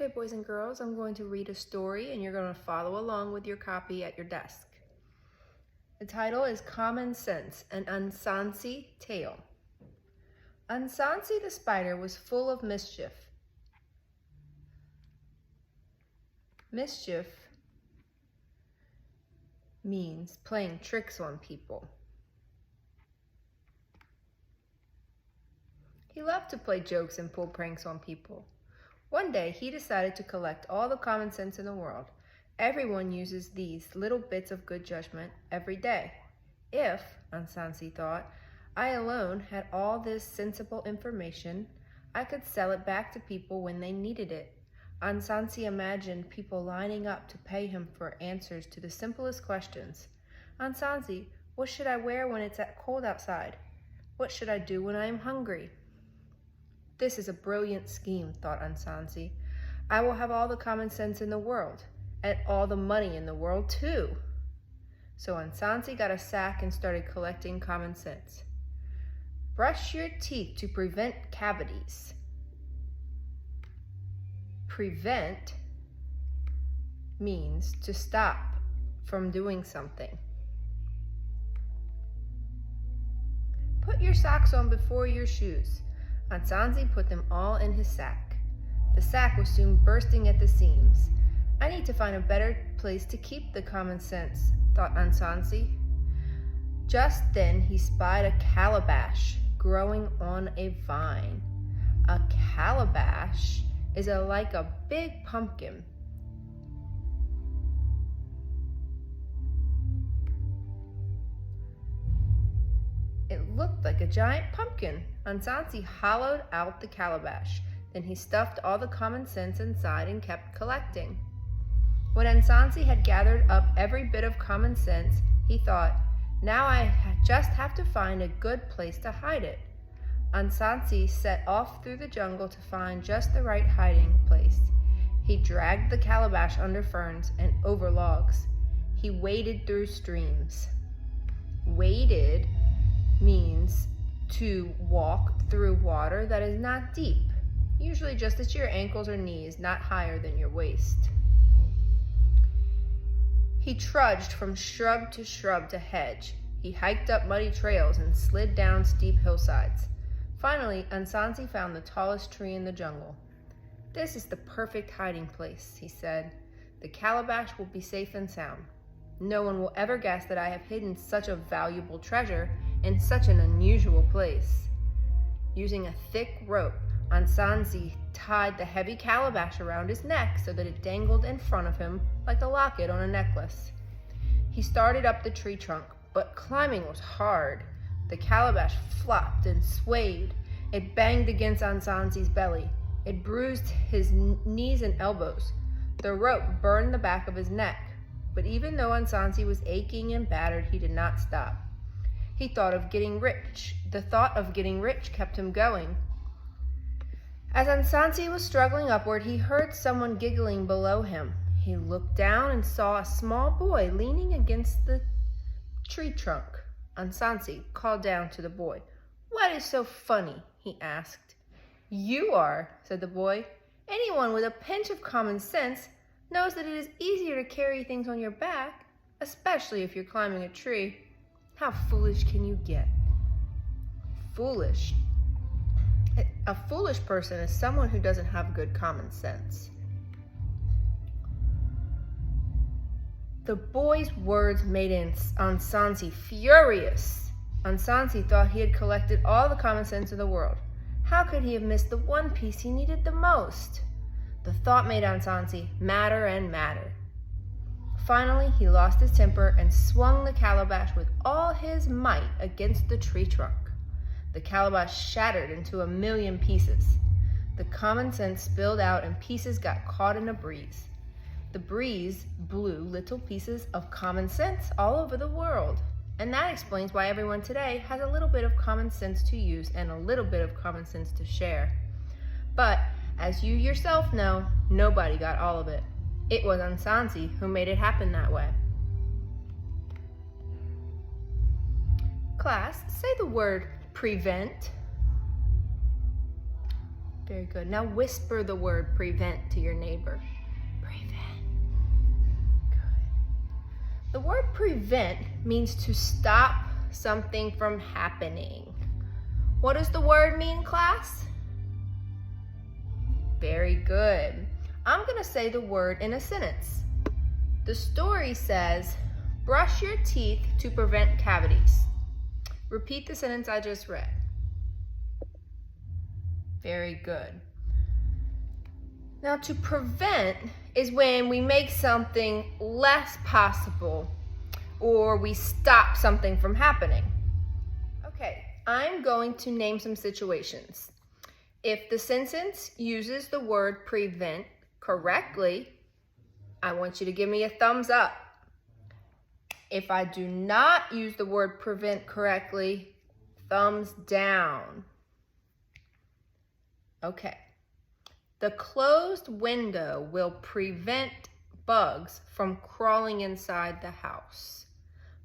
Okay, boys and girls, I'm going to read a story and you're going to follow along with your copy at your desk. The title is Common Sense, an Ansansi Tale. Ansansi the spider was full of mischief. Mischief means playing tricks on people. He loved to play jokes and pull pranks on people. One day, he decided to collect all the common sense in the world. Everyone uses these little bits of good judgment every day. If, Ansansi thought, I alone had all this sensible information, I could sell it back to people when they needed it. Ansansi imagined people lining up to pay him for answers to the simplest questions. Ansansi, what should I wear when it's cold outside? What should I do when I am hungry? This is a brilliant scheme, thought Ansansi. I will have all the common sense in the world, and all the money in the world too. So Ansansi got a sack and started collecting common sense. Brush your teeth to prevent cavities. Prevent means to stop from doing something. Put your socks on before your shoes. Ansansi put them all in his sack. The sack was soon bursting at the seams. I need to find a better place to keep the common sense, thought Ansansi. Just then he spied a calabash growing on a vine. A calabash is like a big pumpkin. It looked like a giant pumpkin. Ansansi hollowed out the calabash. Then he stuffed all the common sense inside and kept collecting. When Ansansi had gathered up every bit of common sense, he thought, now I just have to find a good place to hide it. Ansansi set off through the jungle to find just the right hiding place. He dragged the calabash under ferns and over logs. He waded through streams. Waded means to walk through water that is not deep, usually just at your ankles or knees, not higher than your waist. He trudged from shrub to hedge. He hiked up muddy trails and slid down steep hillsides. Finally, Ansansi found the tallest tree in the jungle. This is the perfect hiding place, he said. The calabash will be safe and sound. No one will ever guess that I have hidden such a valuable treasure in such an unusual place. Using a thick rope, Ansansi tied the heavy calabash around his neck so that it dangled in front of him like a locket on a necklace. He started up the tree trunk, but climbing was hard. The calabash flopped and swayed. It banged against Ansansi's belly. It bruised his knees and elbows. The rope burned the back of his neck. But even though Ansansi was aching and battered, he did not stop. He thought of getting rich. The thought of getting rich kept him going. As Ansansi was struggling upward, he heard someone giggling below him. He looked down and saw a small boy leaning against the tree trunk. Ansansi called down to the boy. "What is so funny?" he asked. "You are," said the boy. "Anyone with a pinch of common sense knows that it is easier to carry things on your back, especially if you're climbing a tree. How foolish can you get?" Foolish. A foolish person is someone who doesn't have good common sense. The boy's words made Ansansi furious. Ansansi thought he had collected all the common sense in the world. How could he have missed the one piece he needed the most? The thought made Ansansi madder and madder. Finally, he lost his temper and swung the calabash with all his might against the tree trunk. The calabash shattered into 1,000,000 pieces. The common sense spilled out and pieces got caught in a breeze. The breeze blew little pieces of common sense all over the world. And that explains why everyone today has a little bit of common sense to use and a little bit of common sense to share. But as you yourself know, nobody got all of it. It was Ansansi who made it happen that way. Class, say the word prevent. Very good. Now whisper the word prevent to your neighbor. Prevent. Good. The word prevent means to stop something from happening. What does the word mean, class? Very good. I'm going to say the word in a sentence. The story says, brush your teeth to prevent cavities. Repeat the sentence I just read. Very good. Now, to prevent is when we make something less possible or we stop something from happening. Okay, I'm going to name some situations. If the sentence uses the word prevent correctly, I want you to give me a thumbs up. If I do not use the word prevent correctly, thumbs down. Okay. The closed window will prevent bugs from crawling inside the house.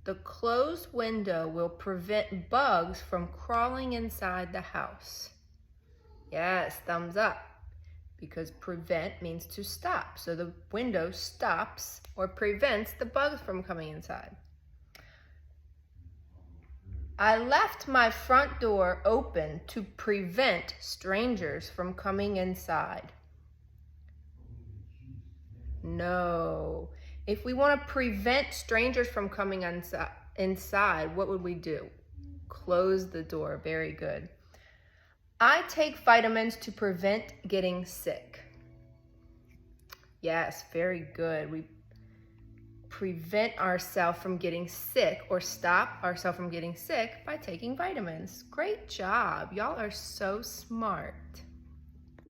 The closed window will prevent bugs from crawling inside the house. Yes, thumbs up, because prevent means to stop. So the window stops or prevents the bugs from coming inside. I left my front door open to prevent strangers from coming inside. No. If we want to prevent strangers from coming inside, what would we do? Close the door. Very good. I take vitamins to prevent getting sick. Yes, very good. We prevent ourselves from getting sick or stop ourselves from getting sick by taking vitamins. Great job. Y'all are so smart.